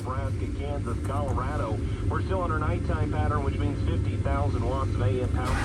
Nebraska, Kansas, Colorado. We're still on our nighttime pattern, which means 50,000 watts of AM power.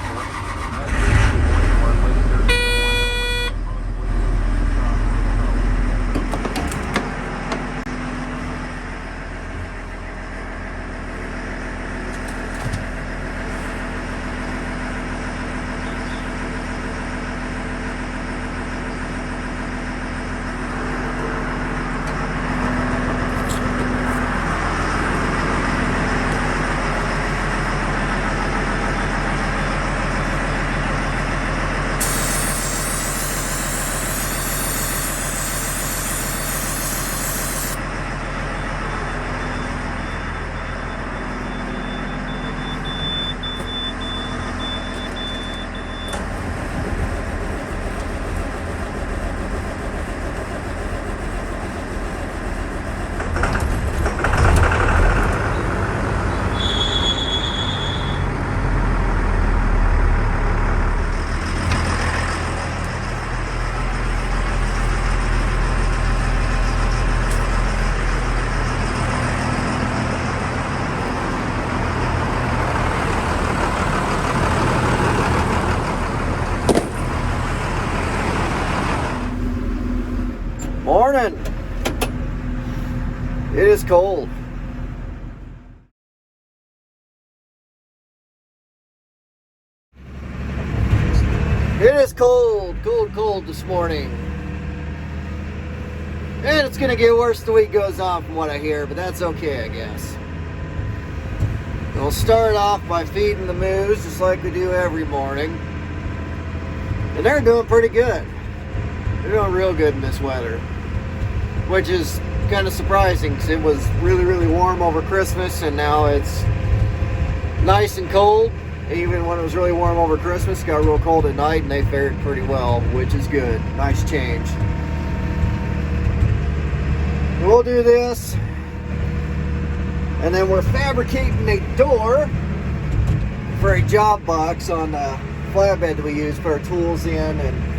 Morning. It is cold. It is cold, cold this morning. And it's going to get worse the week goes on from what I hear, but that's okay, I guess. We'll start off by feeding the moose just like we do every morning. And they're doing pretty good. They're doing real good in this weather, which is kind of surprising because it was really warm over Christmas, and now it's nice and cold. Even when it was really warm over Christmas, it got real cold at night, and they fared pretty well, which is good. Nice change. We'll do this, and then we're fabricating a door for a job box on the flatbed that we use to put our tools in, and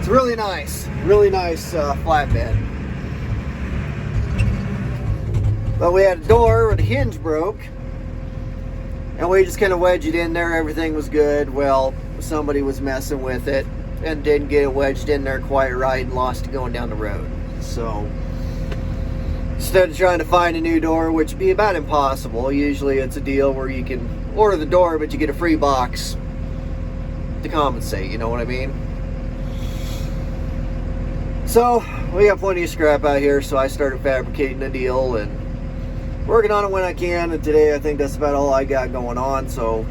it's really nice flatbed. But we had a door where the hinge broke, and we just kind of wedged it in there. Everything was good. Well, somebody was messing with it and didn't get it wedged in there quite right and lost it going down the road. So instead of trying to find a new door, which would be about impossible, usually it's a deal where you can order the door, but you get a free box to compensate, you know what I mean? So we got plenty of scrap out here, so I started fabricating a deal and working on it when I can, and today I think that's about all I got going on. So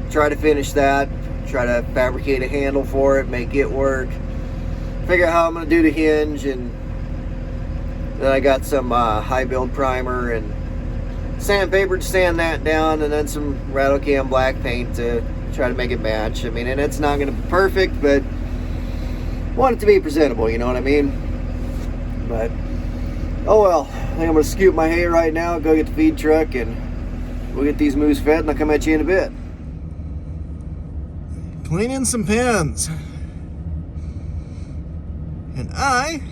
try to finish that, try to fabricate a handle for it, make it work, figure out how I'm going to do the hinge, and then I got some high build primer and sandpaper to sand that down, and then some rattle can black paint to try to make it match. I mean, and it's not going to be perfect, but want it to be presentable, you know what I mean? But oh well, I think I'm gonna scoop my hay right now, go get the feed truck, and we'll get these moose fed, and I'll come at you in a bit. Cleaning some pens, and I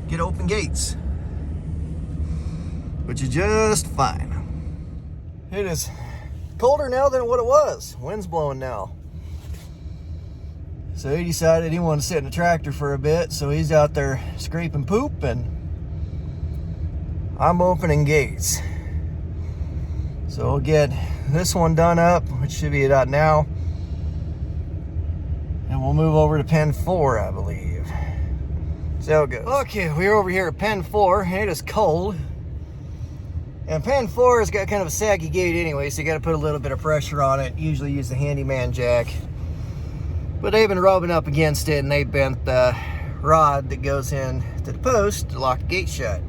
get open gates, which is just fine. It is colder now than what it was. Wind's blowing now. So he decided he wanted to sit in a tractor for a bit, so he's out there scraping poop, and I'm opening gates. So we'll get this one done up, which should be about now, and we'll move over to pen 4, I believe. See how it goes. Okay, we're over here at pen 4, and it is cold. And pen 4 has got kind of a saggy gate anyway, so you got to put a little bit of pressure on it. Usually use the handyman jack. But they've been rubbing up against it, and they bent the rod that goes in to the post to lock the gate shut.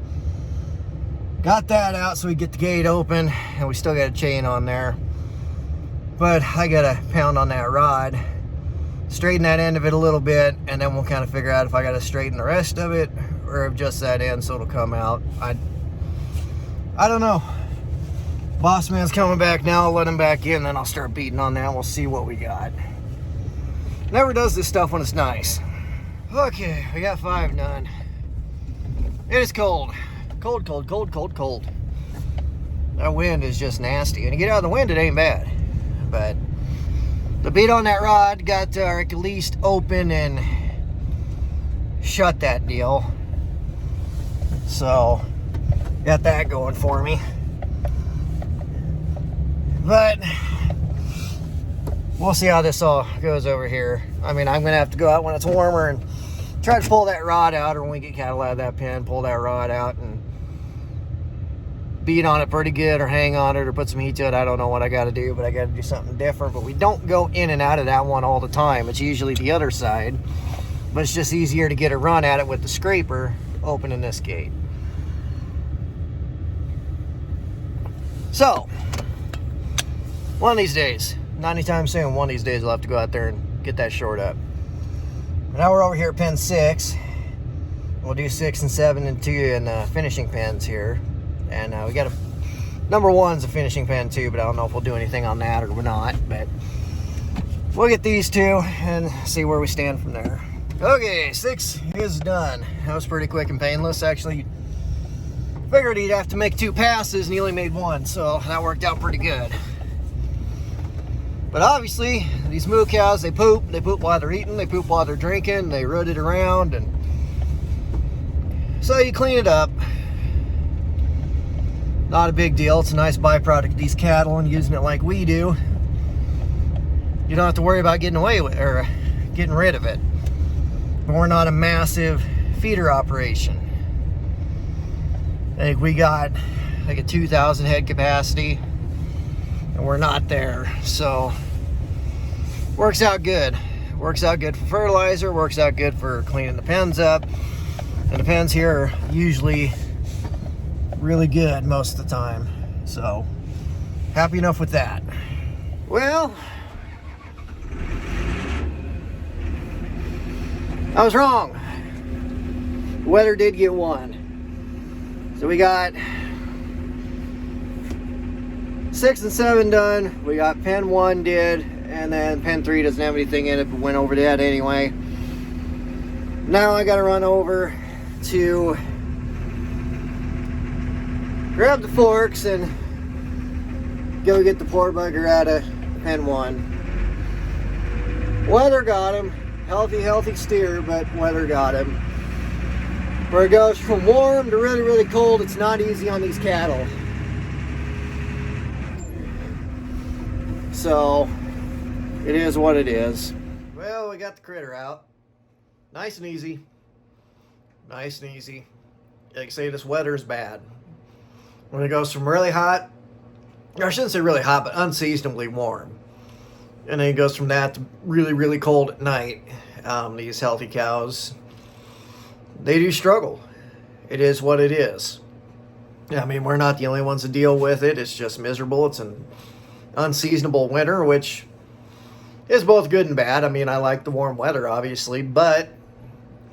Got that out so we get the gate open, and we still got a chain on there. But I gotta pound on that rod, straighten that end of it a little bit, and then we'll kind of figure out if I gotta straighten the rest of it or if just that end so it'll come out. I don't know. Boss man's coming back now. I'll let him back in, then I'll start beating on that. We'll see what we got. Never does this stuff when it's nice. Okay, we got 5 done. It is cold. Cold, cold, cold, cold, cold. That wind is just nasty. When you get out of the wind, it ain't bad. But the bead on that rod got at least open and shut that deal. So, got that going for me. But we'll see how this all goes over here. I mean, I'm going to have to go out when it's warmer and try to pull that rod out, or when we get cattle out of that pen, pull that rod out and beat on it pretty good, or hang on it, or put some heat to it. I don't know what I got to do, but I got to do something different. But we don't go in and out of that one all the time. It's usually the other side, but it's just easier to get a run at it with the scraper opening this gate. So, one of these days, not anytime soon, one of these days I'll have to go out there and get that short up. Now we're over here at pen 6. We'll do 6 and 7 and 2 in finishing pens here. And we got number 1's a finishing pen too, but I don't know if we'll do anything on that or not. But we'll get these two and see where we stand from there. Okay, 6 is done. That was pretty quick and painless. Actually, figured he'd have to make 2 passes and he only made 1, so that worked out pretty good. But obviously, these moo cows, they poop while they're eating, they poop while they're drinking, they root it around, and so you clean it up. Not a big deal. It's a nice byproduct of these cattle, and using it like we do, you don't have to worry about getting away with or getting rid of it. But we're not a massive feeder operation. I think we got like a 2,000 head capacity, and we're not there. So works out good. Works out good for fertilizer, works out good for cleaning the pens up. And the pens here are usually really good most of the time. So happy enough with that. Well, I was wrong. The weather did get 1. So we got 6 and 7 done. We got pen 1 did, and then pen 3 doesn't have anything in it, but went over that anyway. Now I gotta run over to grab the forks and go get the poor bugger out of pen 1. Weather got him. Healthy steer, but weather got him. Where it goes from warm to really, really cold, it's not easy on these cattle. So, it is what it is. Well, we got the critter out. Nice and easy. Nice and easy. Like I say, this weather is bad. When it goes from really hot, or I shouldn't say really hot, but unseasonably warm. And then it goes from that to really, really cold at night. These healthy cows, they do struggle. It is what it is. I mean, we're not the only ones to deal with it. It's just miserable. It's an unseasonable winter, which is both good and bad. I mean, I like the warm weather, obviously, but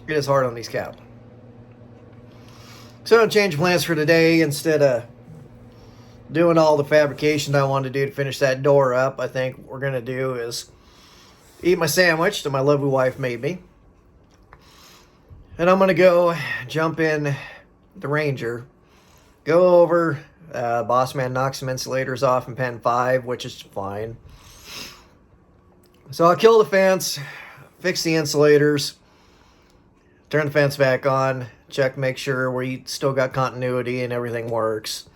it is hard on these cattle. So I'm changing plans for today. Instead of doing all the fabrication I wanted to do to finish that door up, I think what we're going to do is eat my sandwich that my lovely wife made me. And I'm going to go jump in the Ranger, go over, boss man knocks some insulators off in pen 5, which is fine. So I'll kill the fence, fix the insulators, turn the fence back on, check, make sure we still got continuity and everything works.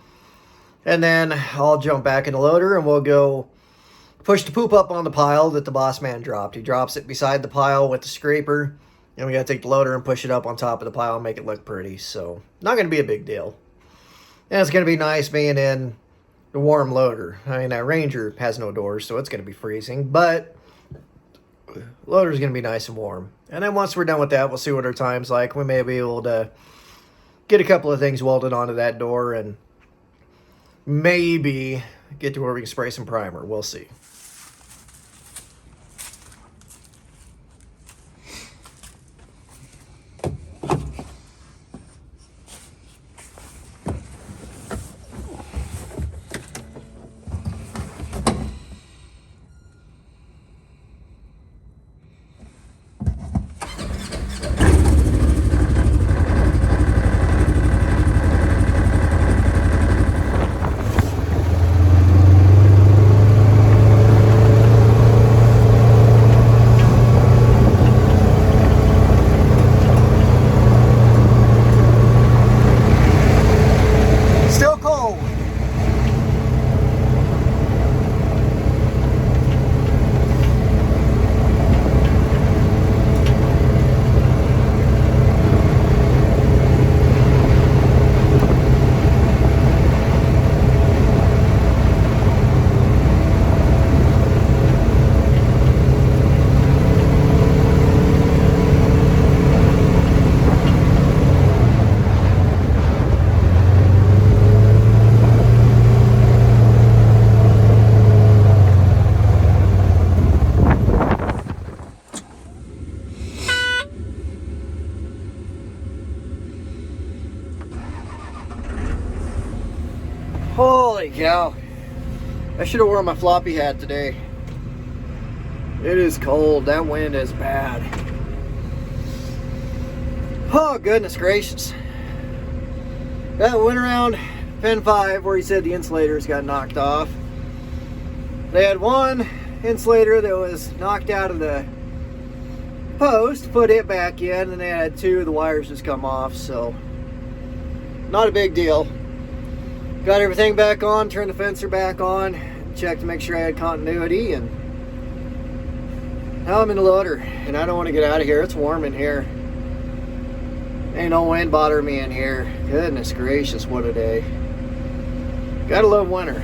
And then I'll jump back in the loader and we'll go push the poop up on the pile that the boss man dropped. He drops it beside the pile with the scraper, and we got to take the loader and push it up on top of the pile and make it look pretty. So not going to be a big deal. And it's going to be nice being in the warm loader. I mean, that Ranger has no doors, so it's going to be freezing, but loader's going to be nice and warm. And then once we're done with that, we'll see what our time's like. We may be able to get a couple of things welded onto that door and maybe get to where we can spray some primer. We'll see. Holy cow. I should have worn my floppy hat today. It is cold. That wind is bad. Oh, goodness gracious. That went around Pen 5 where he said the insulators got knocked off. They had one insulator that was knocked out of the post, put it back in, and they had two of the wires just come off, so not a big deal. Got everything back on, turned the fencer back on, checked to make sure I had continuity, and now I'm in the loader, and I don't want to get out of here. It's warm in here. Ain't no wind bothering me in here. Goodness gracious, what a day. Gotta love winter.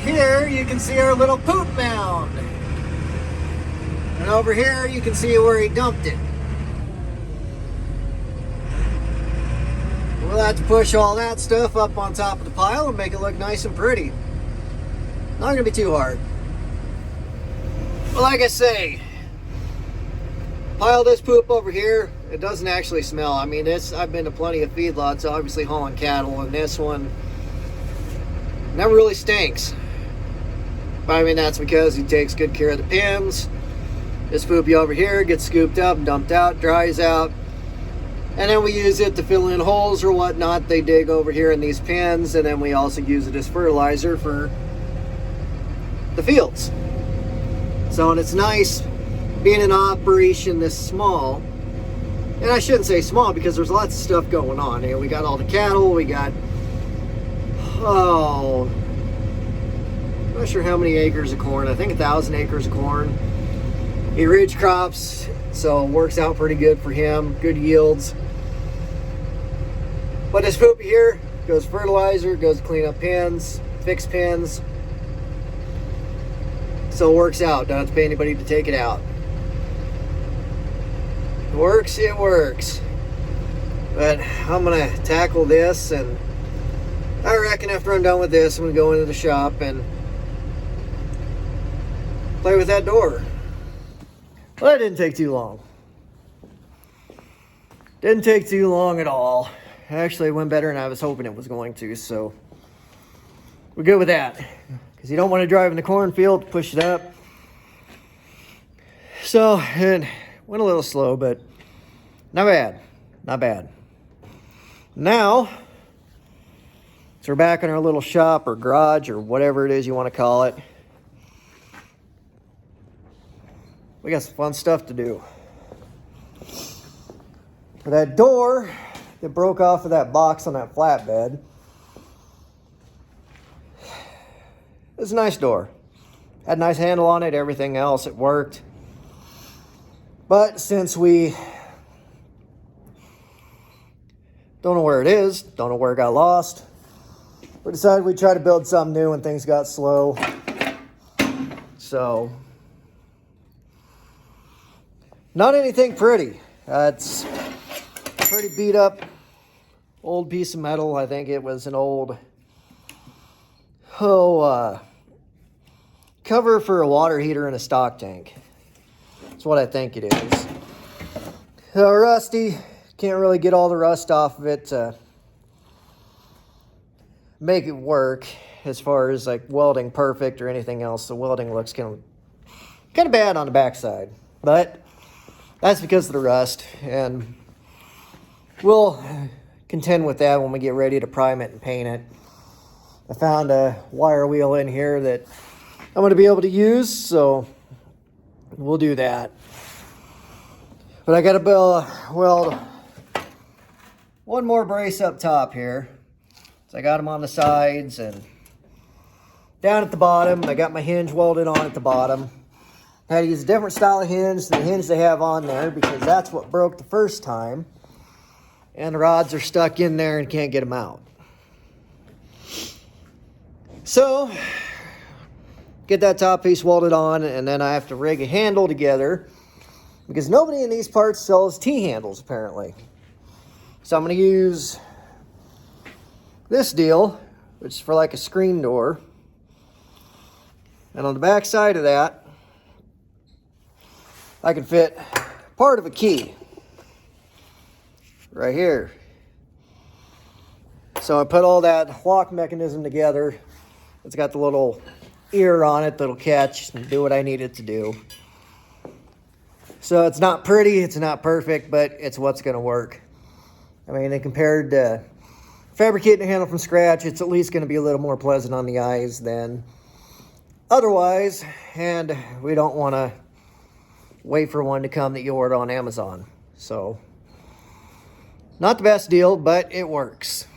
Here you can see our little poop mound, and over here you can see where he dumped it. We'll have to push all that stuff up on top of the pile and make it look nice and pretty. Not gonna be too hard. But like I say, pile this poop over here. It doesn't actually smell. I mean, I've been to plenty of feedlots, obviously hauling cattle, and this one never really stinks. But I mean, that's because he takes good care of the pins. This poopy over here gets scooped up, dumped out, dries out, and then we use it to fill in holes or whatnot they dig over here in these pins, and then we also use it as fertilizer for the fields. So, and it's nice being an operation this small, and I shouldn't say small because there's lots of stuff going on. We got all the cattle, we got, I'm not sure how many acres of corn. I think 1,000 acres of corn. He ridge crops, so it works out pretty good for him. Good yields. But this poop here goes fertilizer, goes to clean up pins, fix pins. So it works out. Don't have to pay anybody to take it out. It works, it works. But I'm gonna tackle this, and I reckon after I'm done with this, I'm gonna go into the shop and play with that door. Well, that didn't take too long. Didn't take too long at all. Actually, it went better than I was hoping it was going to, so we're good with that. Because you don't want to drive in the cornfield, push it up. So, it went a little slow, but not bad. Not bad. Now, so we're back in our little shop or garage or whatever it is you want to call it. We got some fun stuff to do. For that door that broke off of that box on that flatbed, it's a nice door. Had a nice handle on it, everything else, it worked. But since we don't know where it is, don't know where it got lost, we decided we'd try to build something new when things got slow. So, not anything pretty. It's a pretty beat up old piece of metal. I think it was an old cover for a water heater in a stock tank. That's what I think it is. Rusty. Can't really get all the rust off of it to make it work as far as like welding perfect or anything else. The welding looks kind of bad on the backside, but that's because of the rust, and we'll contend with that when we get ready to prime it and paint it. I found a wire wheel in here that I'm going to be able to use, so we'll do that. But I got to weld one more brace up top here. So I got them on the sides and down at the bottom. I got my hinge welded on at the bottom. I had to use a different style of hinge than the hinge they have on there because that's what broke the first time. And the rods are stuck in there and can't get them out. So, get that top piece welded on, and then I have to rig a handle together because nobody in these parts sells T-handles apparently. So I'm going to use this deal, which is for like a screen door. And on the back side of that, I can fit part of a key right here. So I put all that lock mechanism together. It's got the little ear on it that'll catch and do what I need it to do. So it's not pretty, it's not perfect, but it's what's going to work. I mean, compared to fabricating a handle from scratch, it's at least going to be a little more pleasant on the eyes than otherwise, and we don't want to wait for one to come that you order on Amazon. So, not the best deal, but it works.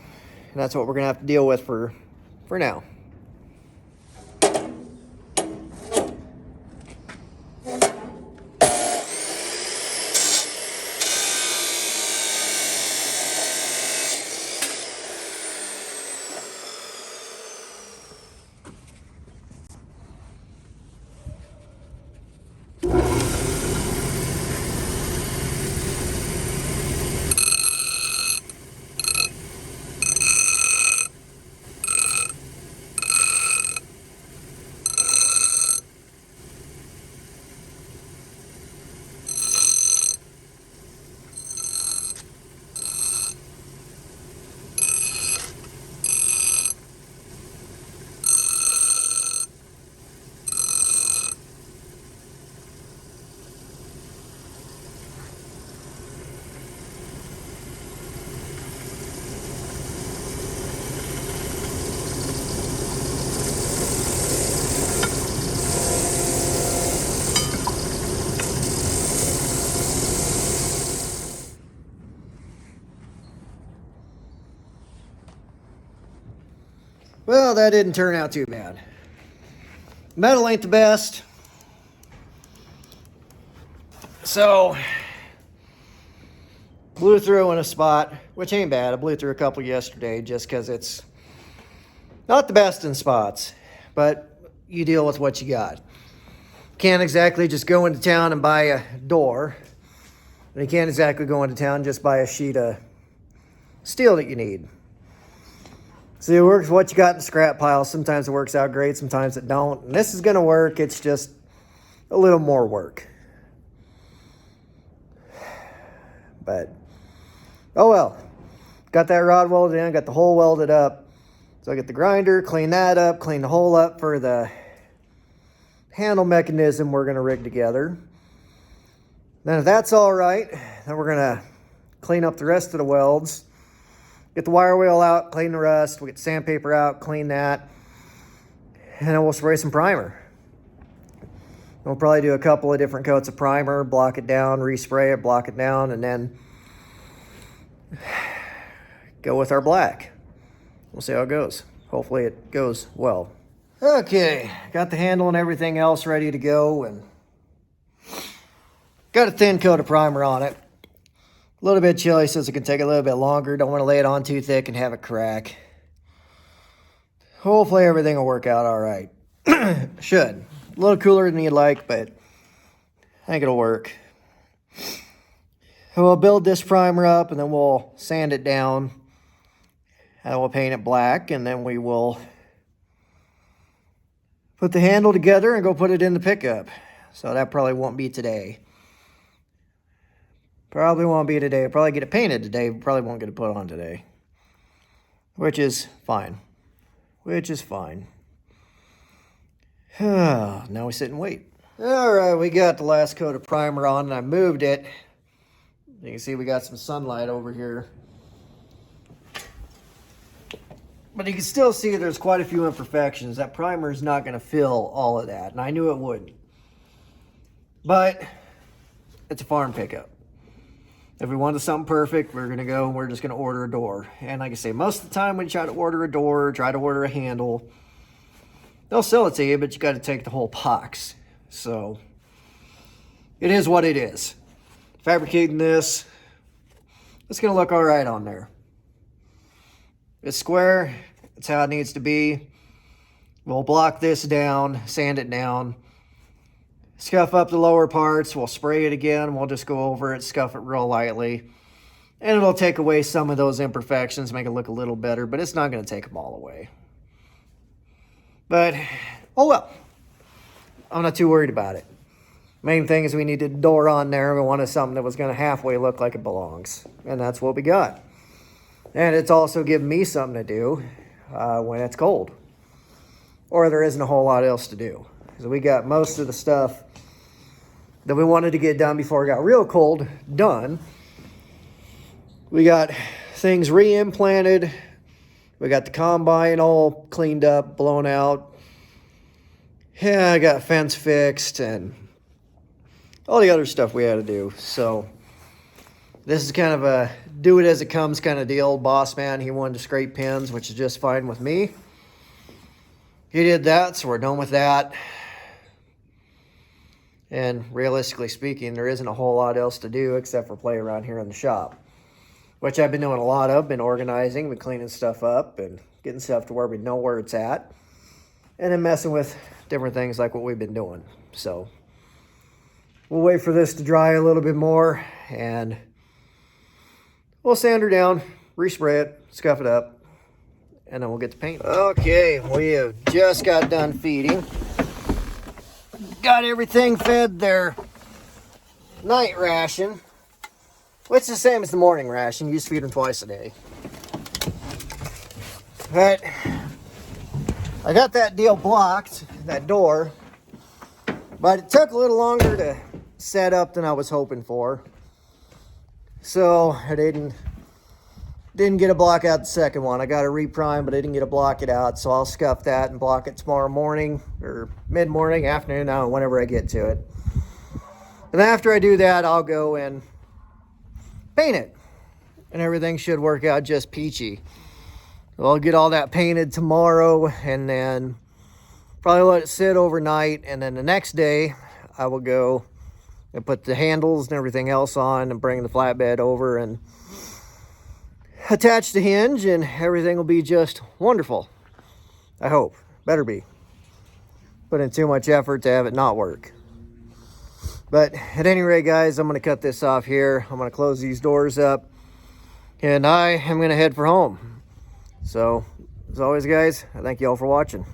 And that's what we're going to have to deal with for now. Well, that didn't turn out too bad. Metal ain't the best. So, blew through in a spot, which ain't bad. I blew through a couple yesterday just because it's not the best in spots. But you deal with what you got. Can't exactly just go into town and buy a door. And you can't exactly go into town and just buy a sheet of steel that you need. So it works what you got in the scrap pile. Sometimes it works out great, sometimes it don't. And this is going to work. It's just a little more work. But, oh well. Got that rod welded in, got the hole welded up. So I get the grinder, clean that up, clean the hole up for the handle mechanism we're going to rig together. Then if that's all right, then we're going to clean up the rest of the welds. Get the wire wheel out, clean the rust. We'll get the sandpaper out, clean that. And then we'll spray some primer. We'll probably do a couple of different coats of primer, block it down, respray it, block it down, and then go with our black. We'll see how it goes. Hopefully it goes well. Okay, got the handle and everything else ready to go, and got a thin coat of primer on it. A little bit chilly, so it can take a little bit longer. Don't want to lay it on too thick and have it crack. Hopefully everything will work out all right. Should. A little cooler than you'd like, but I think it'll work. We'll build this primer up, and then we'll sand it down. And we'll paint it black, and then we will put the handle together and go put it in the pickup. So that probably won't be today. Probably won't be today. I'll probably get it painted today. Probably won't get it put on today. Which is fine. Which is fine. Now we sit and wait. Alright, we got the last coat of primer on, and I moved it. You can see we got some sunlight over here. But you can still see there's quite a few imperfections. That primer is not going to fill all of that, and I knew it wouldn't. But it's a farm pickup. If we wanted something perfect, we're going to go and we're just going to order a door. And like I say, most of the time when you try to order a door, try to order a handle, they'll sell it to you, but you got to take the whole box. So it is what it is. Fabricating this, it's going to look all right on there. It's square. It's how it needs to be. We'll block this down, sand it down, scuff up the lower parts. We'll spray it again. We'll just go over it, scuff it real lightly. And it'll take away some of those imperfections, make it look a little better, but it's not going to take them all away. But, oh well. I'm not too worried about it. Main thing is we needed a door on there. We wanted something that was going to halfway look like it belongs. And that's what we got. And it's also given me something to do when it's cold. Or there isn't a whole lot else to do. So we got most of the stuff that we wanted to get done before it got real cold done. We got things re-implanted. We got the combine all cleaned up, blown out. Yeah, I got fence fixed and all the other stuff we had to do. So this is kind of a do it as it comes kind of deal. Boss man, he wanted to scrape pins, which is just fine with me. He did that, so we're done with that. And realistically speaking, there isn't a whole lot else to do except for play around here in the shop, which I've been doing a lot of, been organizing, been cleaning stuff up and getting stuff to where we know where it's at. And then messing with different things like what we've been doing. So we'll wait for this to dry a little bit more and we'll sand her down, respray it, scuff it up, and then we'll get to paint. Okay, we have just got done feeding. Got everything fed their night ration, which is the same as the morning ration. You just feed them twice a day. But I got that deal blocked, that door, but it took a little longer to set up than I was hoping for. So I didn't get a block out the second one. I got a reprime, but I didn't get a block it out. So I'll scuff that and block it tomorrow morning or mid-morning, afternoon, I don't know, whenever I get to it. And after I do that, I'll go and paint it. And everything should work out just peachy. I'll get all that painted tomorrow and then probably let it sit overnight. And then the next day, I will go and put the handles and everything else on and bring the flatbed over and attach the hinge, and everything will be just wonderful. I hope. Better be. Put in too much effort to have it not work. But at any rate, guys, I'm going to cut this off here. I'm going to close these doors up, and I am going to head for home. So, as always, guys, I thank you all for watching.